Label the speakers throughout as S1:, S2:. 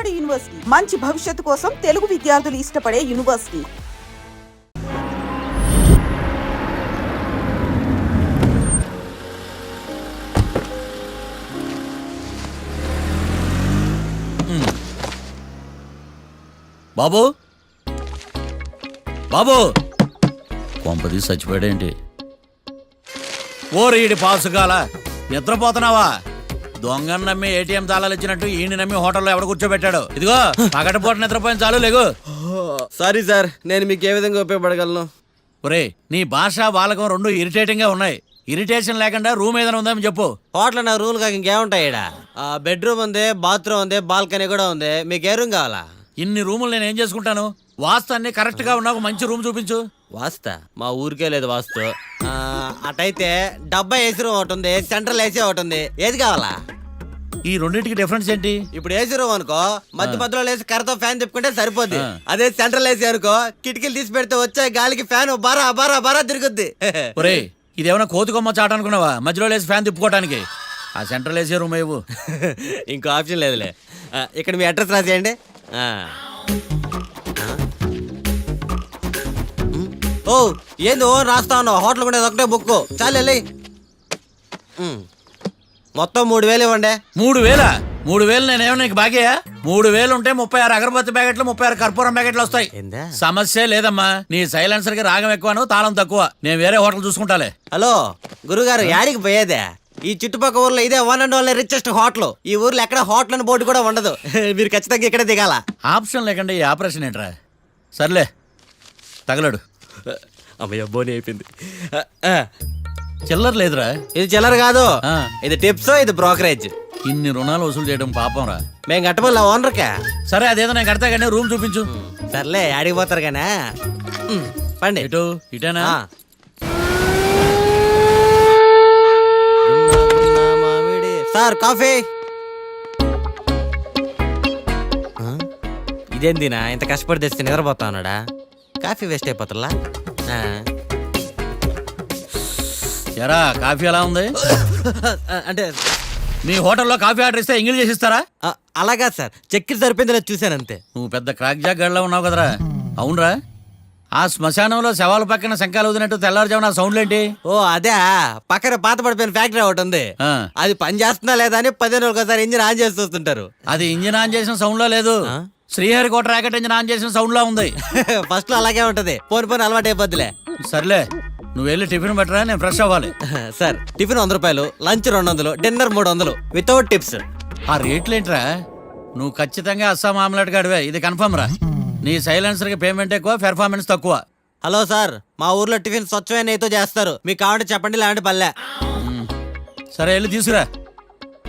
S1: నాడు యూనివర్సిటీ మంచి భవిష్యత్తు కోసం తెలుగు విద్యార్థులు ఇష్టపడే యూనివర్సిటీ.
S2: బాబు బాబు కొంపది చచ్చిపోయాడేంటి? ఓరీడి పాసుగాల నిద్రపోతున్నావా? దొంగను నమ్మి ఏటీఎం తాళాలు ఇచ్చినట్టు ఈయన నమ్మి హోటల్లో ఎవడ కూర్చోబెట్టాడు? ఇదిగో పగటిపూట నిద్రపోయిన చాలు లేగు.
S3: సారీ సార్, నేను మీకు ఏ విధంగా ఉపయోగపడగలను?
S2: ఒరే నీ భాష వాలకం రెండు ఇరిటేటింగ్ గా ఉన్నాయి. ఇరిటేషన్ లేకుండా రూమ్ ఏదైనా ఉందని చెప్పు.
S3: హోటల్ నా రూల్ కాక ఇంకేముంటాయి? ఇక్కడ బెడ్రూమ్ ఉంది, బాత్రూమ్ ఉంది, బాల్కనీ కూడా ఉంది. మీకు ఏ రూమ్ కావాలా?
S2: ఇన్ని రూములు నేను ఏం చేసుకుంటాను? వాస్తు అన్ని కరెక్ట్ గా ఉన్నా ఒక మంచి రూమ్ చూపించు.
S3: వాస్తా మా ఊరికే లేదు వాస్తు. అటైతే డబ్బా ఏసీ రూమ్ ఒకటి ఉంది, సెంట్రల్ ఏసీ ఒకటి ఉంది. ఏది కావాలా?
S2: ఈ రెండింటికి డిఫరెన్స్ ఏంటి?
S3: ఇప్పుడు ఏసీ రూమ్ అనుకో మధ్య మధ్యలో లేసి కర్రతో ఫ్యాన్ తిప్పుకుంటే సరిపోద్ది. అదే సెంట్రల్ ఏసీ అనుకో కిటికీలు తీసి పెడితే వచ్చే గాలికి ఫ్యాన్ బారా బారా బారా తిరుగుద్ది.
S2: ఒరే ఇదేమన్నా కోతి కొమ్మ చాట అనుకున్నావా మధ్యలో లేసి ఫ్యాన్ తిప్పుకోవటానికి? ఆ సెంట్రల్ ఏసీ రూమ్ ఇవ్వు.
S3: ఇంకో ఆప్షన్ లేదులే. ఇక్కడ మీ అడ్రస్ రాసేయండి. ఓ ఏంది ఓ రాస్తా ఉన్నావు? హోటల్ కూడా ఒకటే బుక్ చాలు వెళ్ళి. మొత్తం 3000 ఇవ్వండి.
S2: 3000? 3000 నేనేమన్నా నీకు బాగేయా? 3000 ఉంటే 36 అగరబత్తి ప్యాకెట్లు 36 కర్పూరం ప్యాకెట్లు వస్తాయి. సమస్య లేదమ్మా. నీ సైలెన్సర్ కి రాగం ఎక్కువను తాళం తక్కువ. నేను వేరే హోటల్ చూసుకుంటాలే.
S3: హలో గురుగారు, యాడికి పోయేదే? ఈ చుట్టుపక్కల ఊర్లో ఇదే one and only richest hotel. ఈ ఊర్లో ఎక్కడ హోటల్ అని బోర్డు కూడా ఉండదు. మీరు ఖచ్చితంగా ఇక్కడే దిగాల.
S2: ఆప్షన్ లేకుండా ఈ ఆపరేషన్ ఏంట్రా? సర్లే తగలడు.
S3: అమ్మయ్య బోని అయిపోయింది.
S2: చిల్లర లేదురా.
S3: ఇది చిల్లర కాదు, ఇది టిప్స్, ఇది బ్రోకరేజ్.
S2: ఇన్ని రుణాలు వసూలు చేయడం పాపం రా.
S3: మేము కట్టబోలే ఓనర్కే.
S2: సరే అదేదో నేను కడతా కానీ రూమ్ చూపించు.
S3: సర్లే యాడికి పోతారు కానీ పండి.
S2: ఇటు ఇటేనా?
S3: Sir coffee. ఇదేందినా ఇంత కష్టపడి తెస్తే నిద్రపోతా ఉన్నాడా? కాఫీ వేస్ట్ అయిపోతుందా?
S2: ఎరా కాఫీ ఎలా ఉంది?
S3: అంటే
S2: మీ హోటల్లో కాఫీ ఆర్డర్ ఇస్తే ఎంగిల్ చేసి ఇస్తారా?
S3: అలాగా సార్, చక్కెర సరిపోయింది చూశాను అంతే.
S2: నువ్వు పెద్ద క్రాక్ జాక్ గడిలో ఉన్నావు కదరా. అవునరా, ఆ శ్మశానంలో శవాల పక్కన శంఖాలు వదినట్టు తెల్లారుజామున సౌండ్లు ఏంటి?
S3: ఓ అదే, పక్కన పాత పడిపోయిన ఫ్యాక్టరీ ఒకటి ఉంది. అది పని చేస్తున్నా లేదా అని 15 రోజులు ఒకసారి ఇంజిన్ ఆన్ చేసి చూస్తుంటారు.
S2: అది ఇంజిన్ ఆన్ చేసిన సౌండ్ లో లేదు, శ్రీహరికోట రాకెట్ ఇంజిన్ ఆన్ చేసిన సౌండ్ లో ఉంది.
S3: ఫస్ట్ లో అలాగే ఉంటది, పోని పోని అలవాటు అయిపోద్దిలే.
S2: సర్లే నువ్వు వెళ్ళి టిఫిన్ పెట్టరా, నేను ఫ్రెష్ అవ్వాలి.
S3: సార్ టిఫిన్ 100 రూపాయలు, లంచ్ 200, డిన్నర్ 300 వితౌట్ టిప్స్.
S2: ఆ రేట్లేంట్రా? నువ్వు ఖచ్చితంగా అస్సాం ఆమ్లెట్ గడివే, ఇది కన్ఫర్మ్ రా. నీ సైలెన్సర్ కి పేమెంట్ ఎక్కువ, పెర్ఫార్మెన్స్ తక్కువ.
S3: హలో సార్, మా ఊర్లో టిఫిన్ స్వచ్ఛమైన నెయ్యితో చేస్తారు. మీకు కావాలంటే చెప్పండి, లేదంటే పల్లె.
S2: సరే వెళ్ళి తీసుకురా,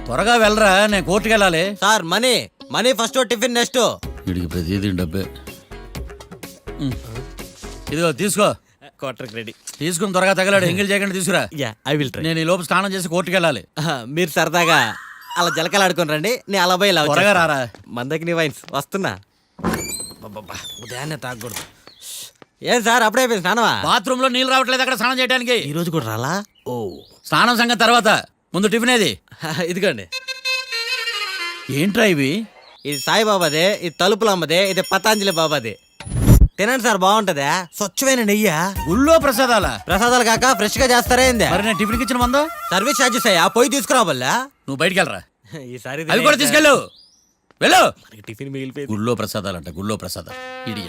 S2: త్వరగా వెళ్ళరా, నేను కోర్టుకు వెళ్ళాలి.
S3: Sir money money first, tiffin next.
S2: వీడికి ప్రతిదీ డబ్బే. ఇదిగో తీసుకో.
S3: Quarter ready.
S2: తీసుకుని త్వరగా తగలాడు, ఎంగిల్ చేయకుండా తీసుకురా.
S3: I will try.
S2: నేను ఈ లోపు స్నానం చేసి కోర్టుకు వెళ్ళాలి.
S3: మీరు సరదాగా అలా జలకాలు ఆడుకుని రండి, నేను అలా పోయి
S2: త్వరగా రారా.
S3: మందకి నీ వైన్స్ వస్తున్నా. ఉదయాన్నే తాగకూడదు. ఏం సార్ అప్పుడే అయిపోయింది స్నానమా?
S2: బాత్రూమ్ లో నీళ్ళు రావట్లేదు అక్కడ స్నానం చేయడానికి.
S3: ఈ రోజు కూడా రాలా? ఓ
S2: స్నానం సంగతి తర్వాత, ముందు టిఫిన్ ఏది?
S3: ఇదిగోండి.
S2: ఏంట్రా ఇవి?
S3: ఇది సాయిబాబాదే, ఇది తలుపులు అమ్మదే, ఇది పతాంజలి బాబాదే. తినండి సార్, బాగుంటదా? స్వచ్ఛమైన నెయ్యి.
S2: గుళ్ళో ప్రసాదాలా?
S3: ప్రసాదాలు కాక ఫ్రెష్ గా చేస్తారా ఏంది?
S2: మరి నేను టిఫిన్ ఇచ్చిన మందో
S3: సర్వీస్ ఛార్జెస్ అయ్యా, పోయి తీసుకురావల్లా.
S2: నువ్వు బయటికి వెళ్ళరా.
S3: ఈసారి
S2: అవి కూడా తీసుకెళ్ళు, వెళ్ళు.
S3: టిఫిన్ మిగిలిపోయింది.
S2: గుళ్ళో ప్రసాదాలంట, గుళ్ళో ప్రసాదాలు. ఇడియ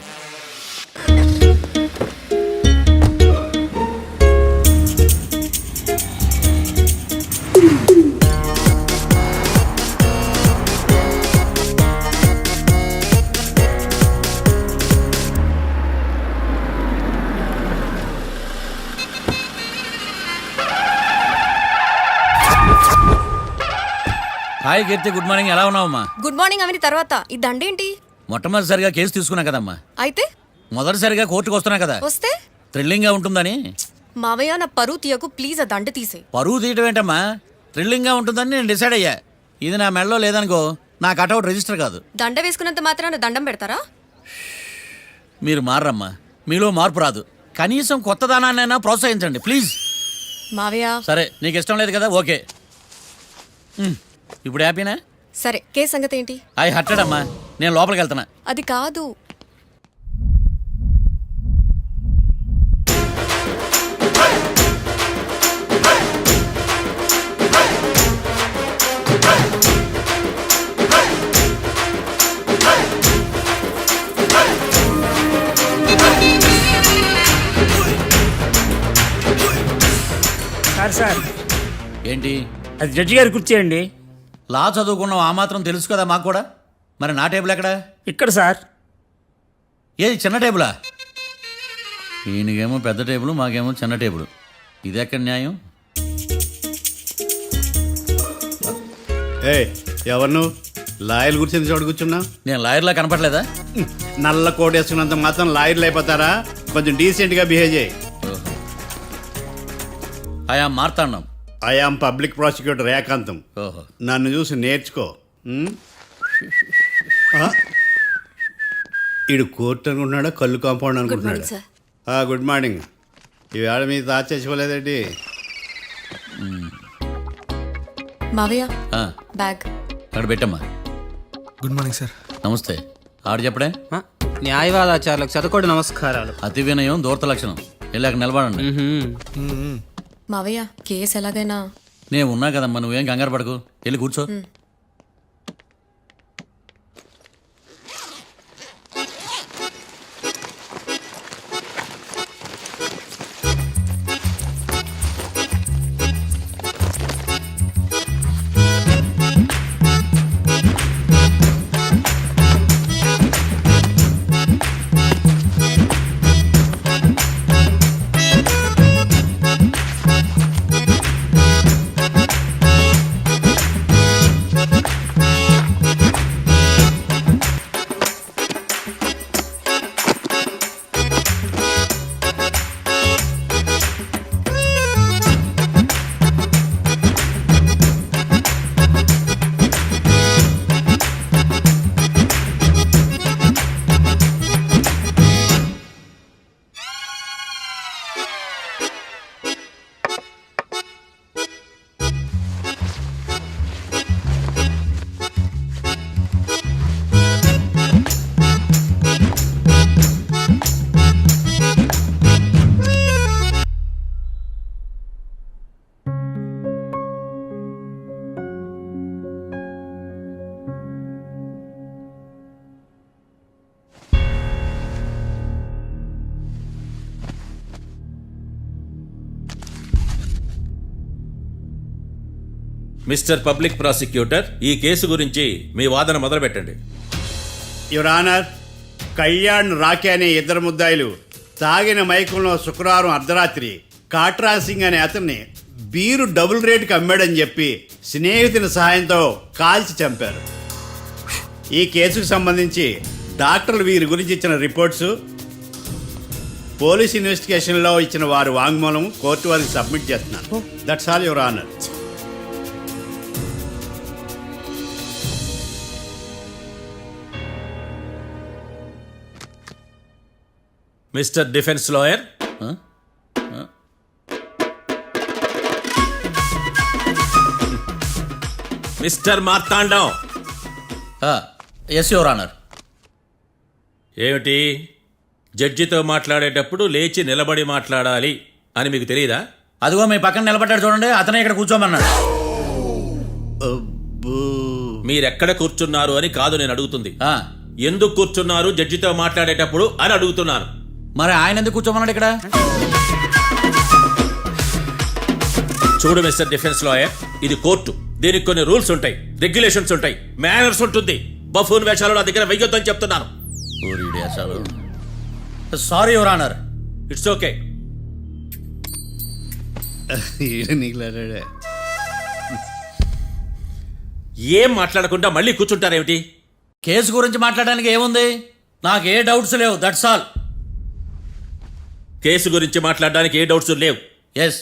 S2: హాయ్ కీర్తి, గుడ్ మార్నింగ్. ఎలా ఉన్నావమ్మా?
S4: గుడ్ మార్నింగ్ అవని తర్వాత ఈ దండేంటి?
S2: మొట్టమొదటిసారిగా కేసు తీసుకున్నా కదమ్మా.
S4: అయితే
S2: మొదటిసారిగా కోర్టుకు వస్తున్నా కదా,
S4: వస్తే
S2: థ్రిల్లింగ్ గా ఉంటుందని.
S4: మావయ్య నా పరువు తీయకు ప్లీజ్, ఆ దండ తీసే.
S2: పరువు తీయటం ఏంటమ్మా, థ్రిల్లింగ్ గా ఉంటుందని నేను డిసైడ్ అయ్యా. ఇది నా మెడలో లేదనుకో, నా కటౌట్ రిజిస్టర్ కాదు.
S4: దండ వేసుకున్నంత మాత్రాన దండం పెడతారా?
S2: మీరు మారమ్మా, మీలో మార్పు రాదు. కనీసం కొత్త దానాన్నైనా ప్రోత్సహించండి ప్లీజ్.
S4: మావయ్య
S2: సరే, నీకు ఇష్టం లేదు కదా, ఓకే. ఇప్పుడు హ్యాపీనా?
S4: సరే, కేసు సంగతి ఏంటి?
S2: ఐ హర్టెడ్ అమ్మా. నేను లోపలికి వెళ్తున్నా.
S4: అది కాదు.
S5: సార్
S2: ఏంటి?
S5: అది జడ్జి గారి కుర్చీ అండి.
S2: లా చదువుకున్నావు, ఆ మాత్రం తెలుసు కదా మాకు కూడా. మరి నా టేబుల్ ఎక్కడ?
S5: ఇక్కడ సార్.
S2: ఏది చిన్న టేబులా? ఈయనకేమో పెద్ద టేబుల్, మాకేమో చిన్న టేబుల్. ఇది ఎక్కడ న్యాయం?
S6: ఏ ఎవరు నువ్వు? లాయర్ల గురించి చోటు కూర్చున్నావు?
S2: నేను లాయర్లా కనపడలేదా?
S6: నల్ల కోట్ వేసుకున్నంత మాత్రం లాయర్లు అయిపోతారా? కొంచెం డీసెంట్గా బిహేవ్ చేయి.
S2: ఆయా మార్తాండం.
S6: ఐఆమ్ పబ్లిక్ ప్రాసిక్యూటర్ ఏకాంతం.
S2: ఓహో.
S6: నన్ను చూసి నేర్చుకో. ఈడు కోర్టు అనుకుంటున్నాడా, కళ్ళు కాంపౌండ్ అనుకుంటున్నాడా? Good morning. ఈవేళ మీ తాత చచ్చిపోలేదండి.
S4: మావయ్య
S2: ఆ,
S4: బ్యాగ్.
S2: అక్కడ పెట్టమ్మా.
S7: Good morning sir.
S2: నమస్తే. ఆడు చెప్పడే?
S8: న్యాయవాదాచారులకు చదువుకోండి నమస్కారాలు.
S2: అతి వినయం దూరత లక్షణం. వెళ్ళి అక్కడ నిలబడండి.
S4: మావయ్య కేసు ఎలాగైనా.
S2: నేను ఉన్నా కదమ్మా, నువ్వేం కంగారు పడకు. వెళ్ళి కూర్చో.
S9: మిస్టర్ పబ్లిక్ ప్రాసిక్యూటర్, ఈ కేసు గురించి మీ వాదన మొదలు పెట్టండి.
S6: యువర్ ఆనర్, కళ్యాణ్ రాకే అనే ఇద్దరు ముద్దాయిలు తాగిన మైకంలో శుక్రవారం అర్ధరాత్రి కాట్రా సింగ్ అనే అతన్ని బీరు డబుల్ రేటుకి అమ్మాడని చెప్పి స్నేహితుని సహాయంతో కాల్చి చంపారు. ఈ కేసుకు సంబంధించి డాక్టర్లు వీరి గురించి ఇచ్చిన రిపోర్ట్స్, పోలీస్ ఇన్వెస్టిగేషన్లో ఇచ్చిన వారి వాంగ్మూలం కోర్టు వారికి సబ్మిట్ చేస్తున్నాను. That's all your honour.
S9: Mister defence lawyer, mister Martandam.
S2: Yes your honour.
S9: ఏమిటి, జడ్జితో మాట్లాడేటప్పుడు లేచి నిలబడి మాట్లాడాలి అని మీకు తెలియదా?
S2: అదిగో మీ పక్కన నిలబడ్డాడు చూడండి, అతనే ఇక్కడ కూర్చోమన్నాడు.
S9: మీరెక్కడ కూర్చున్నారు అని కాదు నేను అడుగుతుంది. ఎందుకు కూర్చున్నారు జడ్జితో మాట్లాడేటప్పుడు అని అడుగుతున్నాను.
S2: మరి ఆయన ఎందుకు కూర్చోమన్నాడు ఇక్కడ?
S9: చూడు మిస్టర్ డిఫెన్స్ లాయర్, ఇది కోర్టు. దీనికి కొన్ని రూల్స్ ఉంటాయి, రెగ్యులేషన్స్ ఉంటాయి, మేనర్స్ ఉంటుంది. బఫూన్ వేషాలు నా దగ్గర వెయ్యొద్దని చెప్తున్నాను.
S2: Sorry your honour.
S9: It's okay. ఏం మాట్లాడకుండా మళ్ళీ కూర్చుంటారేమిటి?
S2: కేసు గురించి మాట్లాడడానికి ఏముంది? నాకు ఏ డౌట్స్ లేవు, దట్స్ ఆల్.
S9: కేసు గురించి మాట్లాడడానికి ఏ డౌట్స్ లేవు?
S2: ఎస్.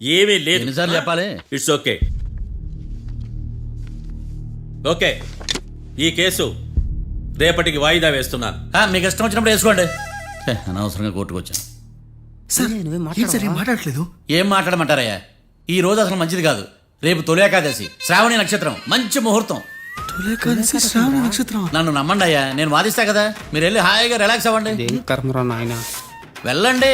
S9: ఏమీ లేదు.
S2: ఎన్నిసార్లు చెప్పాలి?
S9: It's okay. ఓకే, ఈ కేసు రేపటికి వాయిదా వేస్తున్నాను.
S2: మీకు ఇష్టం వచ్చినప్పుడు వేసుకోండి. అనవసరంగా కోర్టుకు వచ్చాను.
S7: సార్ ఏం మాట్లాడట్లేదు?
S2: ఏం మాట్లాడమంటారయ్యా? ఈ రోజు అసలు మంచిది కాదు. రేపు తొలి ఏకాదశి, శ్రావణి నక్షత్రం, మంచి ముహూర్తం.
S7: ఏకాదశి శ్రావణ నక్షత్రం.
S2: నన్ను నమ్మండి అయ్యా, నేను వాదిస్తా కదా, మీరు వెళ్ళి హాయిగా రిలాక్స్ అవ్వండి.
S8: ఏం కర్మరా నాయన.
S2: వెళ్ళండి.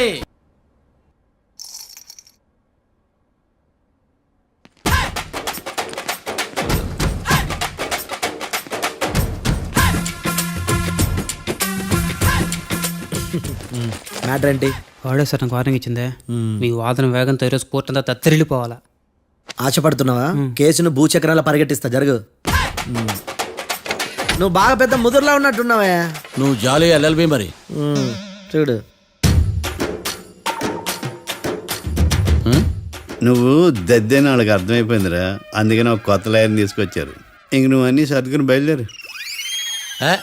S3: మ్యాటర్ ఏంటి?
S8: వాడే సార్ నాకు వార్నింగ్ ఇచ్చిందే, మీ వాదన వేగంతో ఈరోజు కోర్టు అంతా తత్తరిల్లిపోవాలా.
S3: ఆశపడుతున్నావా? కేసును భూచక్రాల పరిగెట్టిస్తా, జరుగు. నువ్వు బాగా పెద్ద ముదురులా ఉన్నట్టున్నావే.
S2: నువ్వు జాలి ఎల్ఎల్బి మరి.
S3: చూడు,
S6: నువ్వు దద్దని వాళ్ళకి అర్థమైపోయిందిరా, అందుకని ఒక కొత్త లాయర్ని తీసుకొచ్చారు. ఇంక నువ్వు అన్నీ సర్దుకుని బయలుదేరు.
S2: ఏ?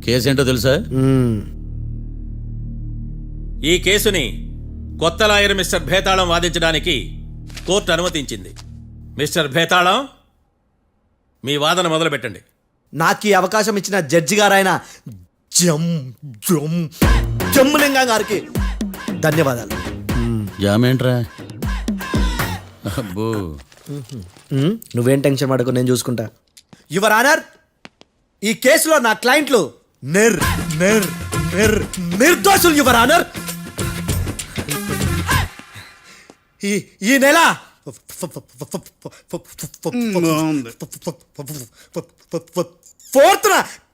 S2: కేసు ఏంటో తెలుసా?
S9: ఈ కేసుని కొత్త లాయర్ మిస్టర్ భేతాళం వాదించడానికి కోర్టు అనుమతించింది. మిస్టర్ భేతాళం, మీ వాదన మొదలు పెట్టండి.
S3: నాకు ఈ అవకాశం ఇచ్చిన జడ్జి గారైన జమ్ములింగం గారికి ధన్యవాదాలు.
S2: జామేంట్రా? అబ్బో,
S3: నువ్వేం టెన్షన్ పడకు, నేను చూసుకుంటా. యువర్ ఆనర్, ఈ కేసులో నా క్లయింట్లు నిర్దోషులు యువర్ ఆనర్. ఈ నెల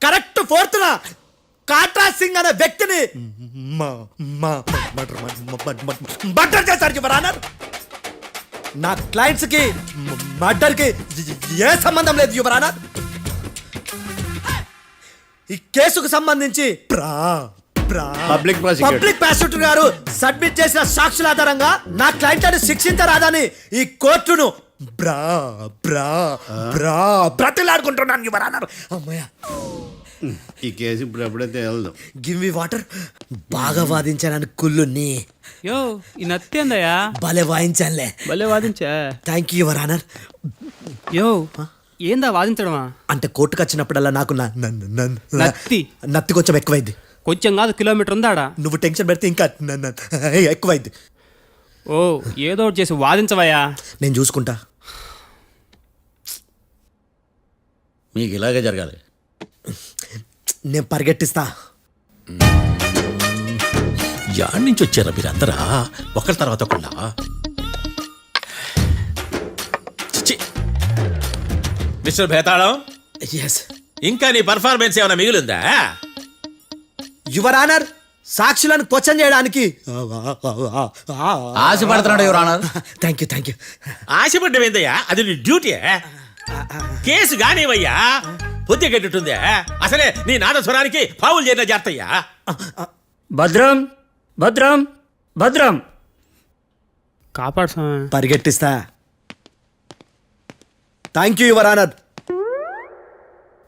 S3: కరెక్ట్ ఫోర్త్న కాట్రా సింగ్ అనే వ్యక్తిని మర్డర్ చేశారు యువర్ ఆనర్. నా క్లయింట్స్ కి మర్డర్ కి ఏ సంబంధం లేదు యువర్ ఆనర్. ఈ కేసుకు సంబంధించి
S6: పబ్లిక్
S3: ప్రాసిక్యూటర్ గారు సబ్మిట్ చేసిన సాక్షుల ఆధారంగా నా క్లయింట్లను శిక్షించరాదని ఈ కోర్టును బ్రతిలాడుకుంటున్నాను యువర్ ఆనర్. అమ్మయ్య,
S6: ఈ కేసు ఇప్పుడు ఎప్పుడైతే వెళ్దాం.
S3: Give me water. బాగా వాదించానని కుళ్ళుని
S8: యో ఈ నత్తేందయ్యా,
S3: భలే వాయించానులే.
S8: భలే వాదించా.
S3: Thank you your honour.
S8: యో ఏందా వాదించడమా?
S3: అంటే కోర్టుకు వచ్చినప్పుడల్లా నాకు నత్తి కొంచెం ఎక్కువైంది.
S8: కొంచెం కాదు, కిలోమీటర్ ఉందాడా.
S3: నువ్వు టెన్షన్ పెడితే ఇంకా ఎక్కువైంది.
S8: ఓ ఏదో ఒకటి చేసి వాదించవయ్యా.
S3: నేను చూసుకుంటా.
S2: మీకు ఇలాగే జరగాలి.
S3: నేను పరిగెట్టిస్తా.
S9: యాడ్ నుంచి వచ్చారా మీరందరా ఒకరి తర్వాత ఒకళ్ళ? మిస్టర్ భేతాళం,
S3: ఎస్
S9: ఇంకా నీ పర్ఫార్మెన్స్ ఏమైనా మిగిలిందా?
S3: యువర్ ఆనర్, సాక్షులను క్వశ్చన్ చేయడానికి
S2: ఆశపడుతున్నాడు యువర్ ఆనర్.
S3: Thank you.
S9: ఆశపడ్డం ఏందయ్యా, అది నీ డ్యూటీ. కేసు గానివయ్యా, బుద్ధి గట్టుందే. అసలే నీ నాదస్వరానికి పావులు చేరిన జాగ్రత్తయ్యా.
S5: భద్రం భద్రం భద్రం.
S8: కాపాడు.
S3: పరిగెట్టిస్తా. Thank you your honour.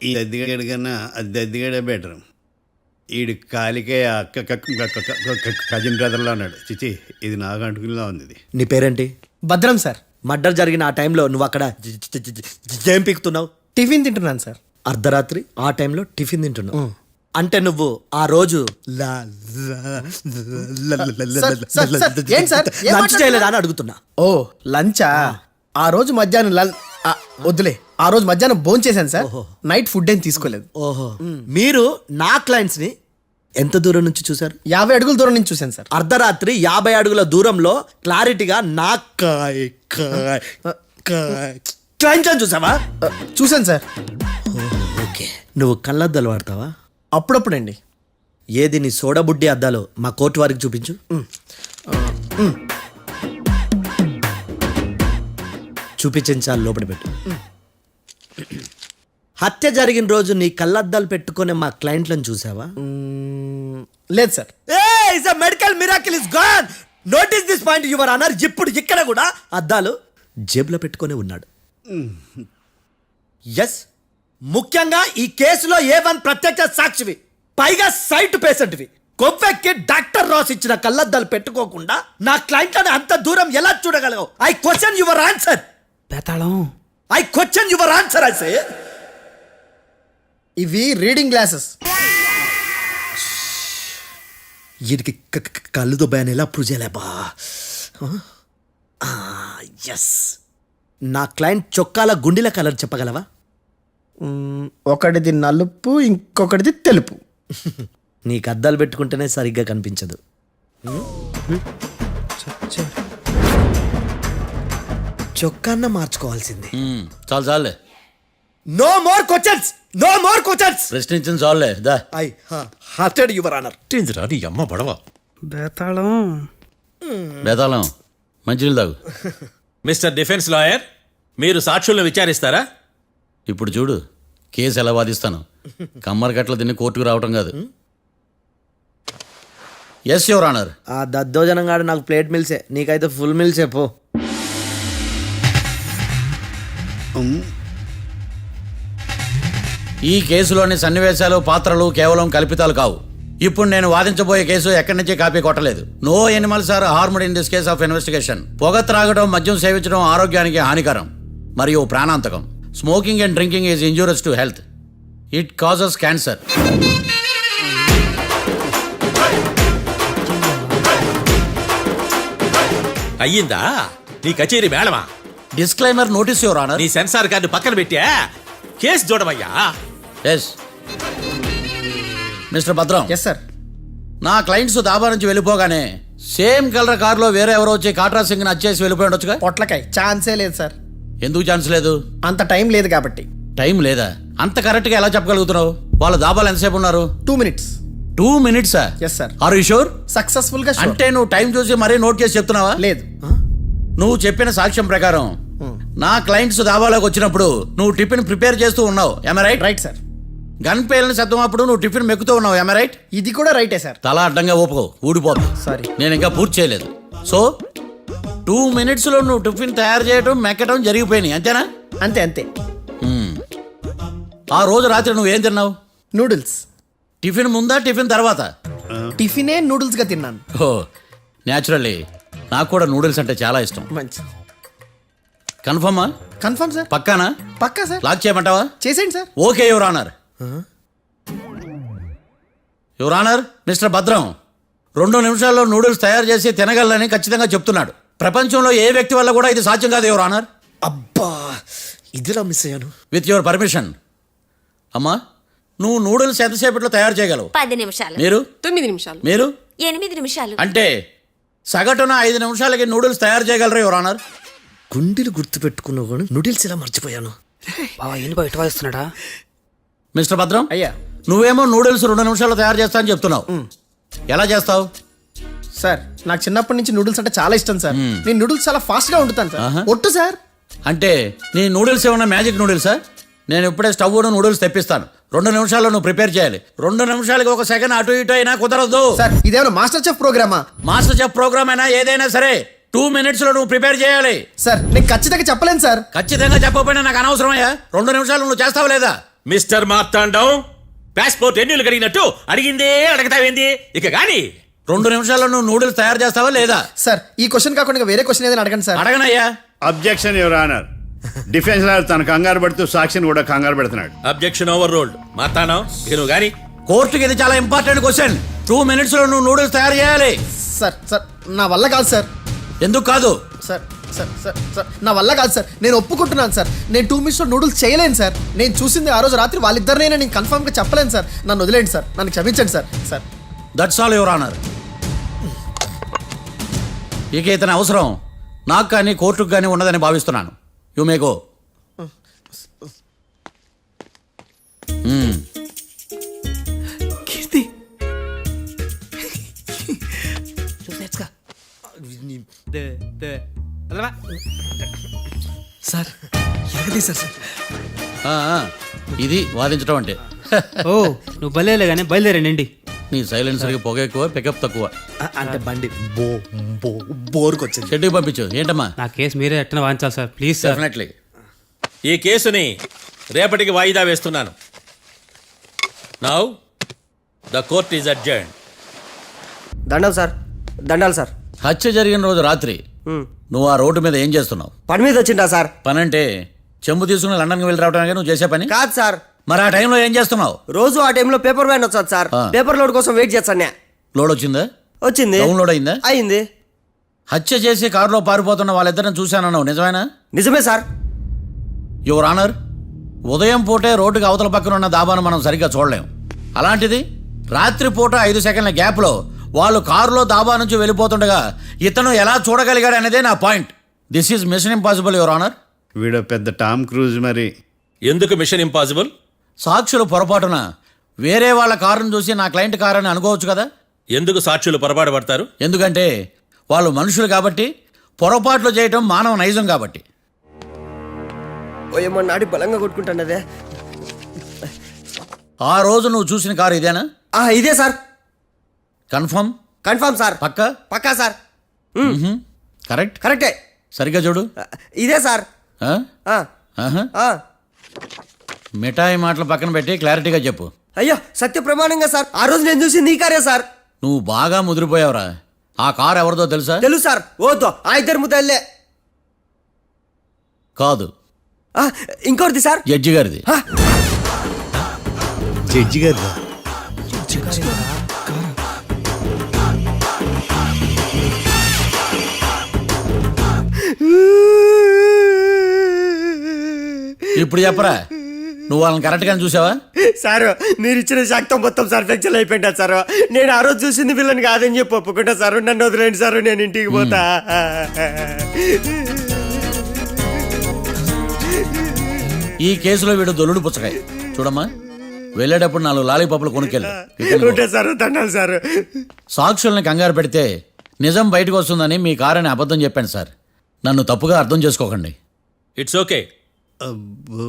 S6: ఈ దద్దిగాడి కన్నా అది దద్దిగాడే బెటర్. ఈడు కాలికే కజిన్ బ్రదర్లో అన్నాడు. చిచి, ఇది నాకు అంటుకునిలా ఉంది. ఇది
S3: నీ పేరేంటి?
S7: భద్రం సార్.
S3: మర్డర్ జరిగిన ఆ టైంలో నువ్వు అక్కడ ఏం పీకుతున్నావు?
S7: టిఫిన్ తింటున్నాను సార్.
S3: అర్ధరాత్రి ఆ టైంలో టిఫిన్ తింటున్నావు అంటే నువ్వు ఆ రోజు
S7: ఏం సార్,
S3: లంచ్ చేయలేదా అని అడుగుతున్నా.
S7: ఓ లంచా? ఆ రోజు మధ్యాహ్నం వద్దులే, ఆ రోజు మధ్యాహ్నం భోంచేశాను సార్. నైట్ ఫుడ్ ఏం తీసుకోలేదు.
S3: ఓహో, మీరు నా క్లయింట్స్ ని ఎంత దూరం నుంచి చూసారు?
S7: 50 అడుగుల దూరం నుంచి చూశాను సార్.
S3: అర్ధరాత్రి 50 అడుగుల దూరంలో క్లారిటీగా నా క్లయింట్స్ అని చూసావా?
S7: చూశాను సార్.
S3: ఓకే, నువ్వు కళ్ళద్దాలు వాడతావా?
S7: అప్పుడప్పుడండి.
S3: ఏది నీ సోడబుడ్డి అద్దాలు మా కోర్టు వారికి చూపించు. చూపించాలి, లోపల పెట్టు. హత్య జరిగిన రోజు నీ కళ్ళద్దాలు పెట్టుకునే మా క్లయింట్లను చూసావా?
S7: లేదు sir.
S3: Medical miracle is gone. Notice this point your honour. ఇప్పుడు ఇక్కడ కూడా అద్దాలు జేబులో పెట్టుకొని ఉన్నాడు. ఎస్, ముఖ్యంగా ఈ కేసులో A1 ప్రత్యక్ష సాక్షివి, పైగా సైట్ పేషెంట్వి. కొవ్వెక్కి డాక్టర్ రాస్ ఇచ్చిన కళ్ళద్దాలు పెట్టుకోకుండా నా క్లయింట్లను అంత దూరం ఎలా చూడగలవు? I question your answer.
S8: Bhetalam,
S3: I question your answer. I say
S7: ఇవి రీడింగ్ గ్లాసెస్.
S3: వీడికి కళ్ళు దుబ్బాయని ఎలా అప్రూవ్ చేయలేబా. ఎస్, నా క్లయింట్ చొక్కాల గుండెల కలర్ చెప్పగలవా?
S7: ఒకటిది నలుపు, ఇంకొకటిది తెలుపు.
S3: నీకు అద్దాలు పెట్టుకుంటేనే సరిగ్గా కనిపించదు. చొక్కాన్న మార్చుకోవాల్సింది.
S2: చాలు చాలులే,
S3: no more questions, no more questions.
S2: ప్రశ్నించింది చాలులే. దా
S3: ఐ హార్టెడ్ యువర్ ఆనర్.
S9: నీ అమ్మ పడవ.
S5: బేతాళం.
S2: బేతాళం మంచినీళ్ళు తాగు.
S9: మిస్టర్ డిఫెన్స్ లాయర్, మీరు సాక్షులను విచారిస్తారా?
S2: ఇప్పుడు చూడు కేసు ఎలా వాదిస్తాను. కమ్మరి కట్ల తిని కోర్టుకు రావటం కాదు. Yes your honour.
S3: ఆ దద్దోజనం గాడు నాకు ప్లేట్ మిల్సే, నీకైతే ఫుల్ మిల్సే పో.
S2: ఈ కేసులోని సన్నివేశాలు, పాత్రలు కేవలం కల్పితాలు కావు. ఇప్పుడు నేను వాదించబోయే కేసు ఎక్కడి నుంచి కాపీ కొట్టలేదు. No animals are harmed in this case of investigation. పొగ త్రాగడం, మద్యం సేవించడం ఆరోగ్యానికి హానికరం మరియు ప్రాణాంతకం. Smoking and drinking is injurious to health. It causes cancer.
S9: అయ్యిందా నీ కచేరీ మేడమా?
S2: Disclaimer notice your honour.
S9: నీ సెన్సార్ కార్డు పక్కన పెట్టా కేసు చూడమయ్యా.
S2: Yes mister Bhadram.
S7: Yes sir.
S2: నా క్లయింట్స్ దాబా నుంచి వెళ్ళిపోగానే సేమ్ కలర్ కారులో వేరే ఎవరో వచ్చి కాట్రా సింగ్ వచ్చేసి వెళ్ళిపోయి ఉండొచ్చుగా.
S7: పొట్లకాయ ఛాన్సే లేదు సార్.
S2: ఎందుకు ఛాన్స్ లేదు?
S7: అంత టైం లేదు కాబట్టి.
S2: టైం లేదా? అంత కరెక్ట్ గా ఎలా చెప్పగలుగుతున్నావు? వాళ్ళ దాబాలు ఎంతసేపు ఉన్నారు?
S7: 2 minutes.
S2: 2 minutes?
S7: Yes sir.
S2: Are you sure?
S7: Successful గా sure.
S2: అంటే నువ్వు టైం చూసి మరీ నోట్ చేసి చెప్తున్నావా?
S7: లేదు.
S2: నువ్వు చెప్పిన సాక్ష్యం ప్రకారం నా క్లయింట్స్ దాబాలోకి వచ్చినప్పుడు నువ్వు టిఫిన్ ప్రిపేర్ చేస్తూ ఉన్నావు. ఎమ్ రైట్?
S7: Right sir.
S2: గన్ పేలిన శబ్దం అప్పుడు నువ్వు టిఫిన్ మెక్కుతూ ఉన్నావు. ఎమ్ రైట్?
S7: ఇది కూడా రైటే సార్.
S2: తల అడ్డంగా ఊపుకో, ఊడిపోదు.
S7: సారీ.
S2: నేను ఇంకా పూర్తి చేయలేదు. సో 2 minutes లో నువ్వు టిఫిన్ తయారు చేయడం, మెక్కడం జరిగిపోయినాయి, అంతేనా?
S7: అంతే అంతే.
S2: ఆ రోజు రాత్రి నువ్వేం తిన్నావు?
S7: నూడిల్స్.
S2: టిఫిన్ ముందా, టిఫిన్ తర్వాత?
S7: టిఫినే నూడిల్స్ గా తిన్నాను.
S2: ఓ న్యాచురల్లీ నాకు కూడా నూడిల్స్ అంటే చాలా ఇష్టం.
S7: మంచి.
S2: కన్ఫర్మా?
S7: Confirm sir.
S2: పక్కానా?
S7: పక్కా సార్.
S2: లాక్ చేయమంటావా?
S7: చేసేయండి sir.
S2: Okay your honour. Your honour, mister Bhadram 2 నిమిషాల్లో నూడిల్స్ తయారు చేసి తినగలని ఖచ్చితంగా చెప్తున్నాడు. ప్రపంచంలో ఏ వ్యక్తి వల్ల కూడా ఇది సాధ్యం కాదు యువర్ ఆనర్.
S3: అబ్బా, ఇదిలా మిస్ అయ్యాను.
S2: With your permission. అమ్మా, నువ్వు నూడిల్స్ ఎంతసేపట్లో తయారు చేయగలవు?
S10: 10 నిమిషాలు.
S2: మీరు?
S10: 9 నిమిషాలు.
S2: మీరు?
S10: 8 నిమిషాలు.
S2: అంటే సగటున 5 నిమిషాలకి నూడిల్స్ తయారు చేయగలరు యువర్ ఆనర్.
S3: గుండెలు గుర్తు పెట్టుకున్నావు కానీ నూడిల్స్ ఇలా మర్చిపోయాను.
S5: బావా ఏంటి బయట వాయిస్తున్నాడా?
S2: మిస్టర్ భద్రం,
S7: అయ్యా.
S2: నువ్వేమో నూడిల్స్ 2 నిమిషాల్లో తయారు చేస్తా అని చెప్తున్నావు. ఎలా చేస్తావు?
S7: సార్ నాకు చిన్నప్పటి నుంచి నూడిల్స్ అంటే చాలా ఇష్టం సార్. నేను నూడిల్స్ చాలా ఫాస్ట్ గా వండుతాను సార్.
S2: ఆహా.
S7: ఒట్టు సార్.
S2: అంటే నీ నూడిల్స్ ఏమన్నా మ్యాజిక్ నూడిల్సా? నేను ఇప్పుడే స్టవ్ నూడిల్స్ తెప్పిస్తాను. 2 నిమిషాల్లో నువ్వు ప్రిపేర్ చేయాలి. 2 నిమిషాలకి 1 సెకండ్ అటు ఇటు అయినా కుదరదు.
S7: సార్ ఇదేమైనా మాస్టర్ చెఫ్ ప్రోగ్రామా?
S2: మాస్టర్ చెఫ్ ప్రోగ్రామ్ అయినా ఏదైనా సరే 2 minutes లో నువ్వు ప్రిపేర్ చేయాలి.
S7: సార్ నేను ఖచ్చితంగా చెప్పలేను సార్.
S2: ఖచ్చితంగా చెప్పకపోయినా నాకు అనవసరమయ్యా. 2 నిమిషాలు నువ్వు చేస్తావా లేదా?
S9: మిస్టర్ మార్తాండం, పాస్పోర్ట్ ఎన్నిళ్ళు కడిగినట్టు అడిగిందే అడగతావేంది? ఇక గాని
S2: 2 నిమిషాల్లో నువ్వు నూడిల్స్ తయారు చేస్తావా లేదా?
S7: సార్ ఈ క్వశ్చన్ కాకుండా ఇంకా వేరే క్వశ్చన్ ఏదైనా అడగండి సార్.
S2: అడగనయ్యా.
S6: Objection your honour. Defence lawyer తన కంగారు పడుతూ సాక్షిని కూడా కంగారు పెడుతున్నాడు.
S9: Objection over ruled. మార్తాండం, ఇక నువ్వు గాని.
S2: కోర్టుకి ఇది చాలా ఇంపార్టెంట్ క్వశ్చన్. 2 minutes లో నువ్వు నూడిల్స్ తయారు చేయాలి.
S7: సార్ సార్ నా వల్ల కాదు సార్.
S2: ఎందుకు కాదు?
S7: సార్ సార్ సార్ సార్ నా వల్ల కాదు సార్. నేను ఒప్పుకుంటున్నాను సార్. నేను 2 minutes లో నూడిల్స్ చేయలేను సార్. నేను చూసింది ఆ రోజు రాత్రి వాళ్ళిద్దరినైనా నేను కన్ఫర్మ్ గా చెప్పలేను సార్. నన్ను వదిలేండి సార్. నన్ను క్షమించండి sir. Sir
S2: that's all your honour. ఇక ఇతని అవసరం నాకు కానీ కోర్టుకు కానీ ఉన్నదని భావిస్తున్నాను. You may go.
S5: Keerthi sir ఎరగది సార్.
S2: ఇది వాదించడం అంటే.
S8: ఓ నువ్వు బయలుదేరలే కానీ బయలుదేరండి.
S2: నీ సైలెన్సర్కి పొగ ఎక్కువ, పికప్ తక్కువ.
S3: అంటే బండి బోర్కి వచ్చింది.
S2: షెడ్యూల్ పంపించు. ఏంటమ్మా?
S8: నా కేసు మీరే ఎట్టన వాయించాలి సార్, ప్లీజ్ సార్.
S2: డెఫినెట్లీ.
S9: ఈ కేసుని రేపటికి వాయిదా వేస్తున్నాను. Now the court is adjourned.
S5: దండాలు సార్, దండాలు సార్.
S2: హత్య జరిగిన రోజు రాత్రి నువ్వు ఆ రోడ్డు మీద ఏం చేస్తున్నావు?
S5: పని మీద వచ్చిందా సార్?
S2: పని అంటే చెంబు తీసుకుని లండన్కి వెళ్ళి రావడానికి నువ్వు చేసే పని
S5: కాదు సార్,
S2: మరి ఆ టైంలో ఏం చేస్తున్నావు?
S5: రోజు ఆ టైంలో పేపర్ వ్యాన్ వచ్చాది సార్.
S2: ఆ.
S5: పేపర్ లోడ్ కోసం వెయిట్ చేస్తాను.
S2: లోడ్ వచ్చిందా?
S5: వచ్చింది.
S2: డౌన్లోడ్ అయిందా?
S5: అయింది.
S2: హత్య చేసి కారులో పారిపోతున్న వాళ్ళిద్దరిని చూశానన్నావు, నిజమేనా?
S5: నిజమే సార్.
S2: యువర్ ఆనర్, ఉదయం పూటే రోడ్డుకి అవతల పక్కన ఉన్న దాబాను మనం సరిగ్గా చూడలేం. అలాంటిది రాత్రి పూట 5 సెకండ్ల గ్యాప్లో వాళ్ళు కారులో దాబా నుంచి వెళ్ళిపోతుండగా ఇతను ఎలా చూడగలిగాడు అనేదే నా point. This is mission impossible, your honour.
S6: వీడో పెద్ద టామ్ క్రూజ్ మరి.
S9: ఎందుకు మిషన్ ఇంపాసిబుల్?
S2: సాక్షులు పొరపాటున వేరే వాళ్ళ కారును చూసి నా క్లయింట్ కారు అని అనుకోవచ్చు కదా.
S9: ఎందుకు సాక్షులు పొరపాటు పడతారు?
S2: ఎందుకంటే వాళ్ళు మనుషులు కాబట్టి, పొరపాట్లు చేయటం మానవ నైజం కాబట్టి.
S5: ఓ ఏమో నాడి బలంగా కొట్టుకుంటానదే.
S2: ఆ రోజు నువ్వు చూసిన కారు ఇదేనా?
S5: ఇదే సార్.
S2: కన్ఫర్మ్?
S5: Confirm sir.
S2: పక్కా?
S5: పక్కా సార్.
S2: కరెక్ట్?
S5: కరెక్టే.
S2: సరిగ్గా చూడు.
S5: ఇదే సార్.
S2: ఆ?
S5: ఆ.
S2: ఆహా.
S5: ఆ.
S2: మిఠాయి మాటలు పక్కన పెట్టి క్లారిటీగా చెప్పు.
S5: అయ్యో సత్య ప్రమాణంగా సార్, ఆ రోజు నేను చూసింది ఈ కారే సార్.
S2: నువ్వు బాగా ముదిరిపోయావురా. ఆ కారు ఎవరిదో తెలుసా?
S5: తెలుసు సార్. ఓతో ఆ ఇద్దరు ముద్దల్లే.
S2: కాదు,
S5: ఇంకోటిది సార్.
S2: జడ్జి గారిది.
S6: జడ్జి గారు
S2: ఇప్పుడు చెప్పరా, నువ్వు వాళ్ళని కరెక్ట్గానే చూసావా?
S5: సార్ మీరు ఇచ్చిన శాక్తం మొత్తం సార్ ఫ్లెక్చర్ అయిపోయింటా సార్. నేను ఆ రోజు చూసింది వీళ్ళని కాదని చెప్పి ఒప్పుకుంటా సార్. నన్ను వదిలేండి సార్, నేను ఇంటికి పోతా.
S2: ఈ కేసులో వీడు దొల్లుడు పుచ్చకాయ. చూడమ్మా, వెళ్ళేటప్పుడు 4 లాలీపాపులు కొనుక్కెళ్ళు.
S5: ఉంటా సార్. దండాలి సార్.
S2: సాక్షుల్ని కంగారు పెడితే నిజం బయటకు వస్తుందని మీ కారని అబద్ధం చెప్పాను సార్. నన్ను తప్పుగా అర్థం చేసుకోకండి.
S9: It's okay.
S6: అబ్బో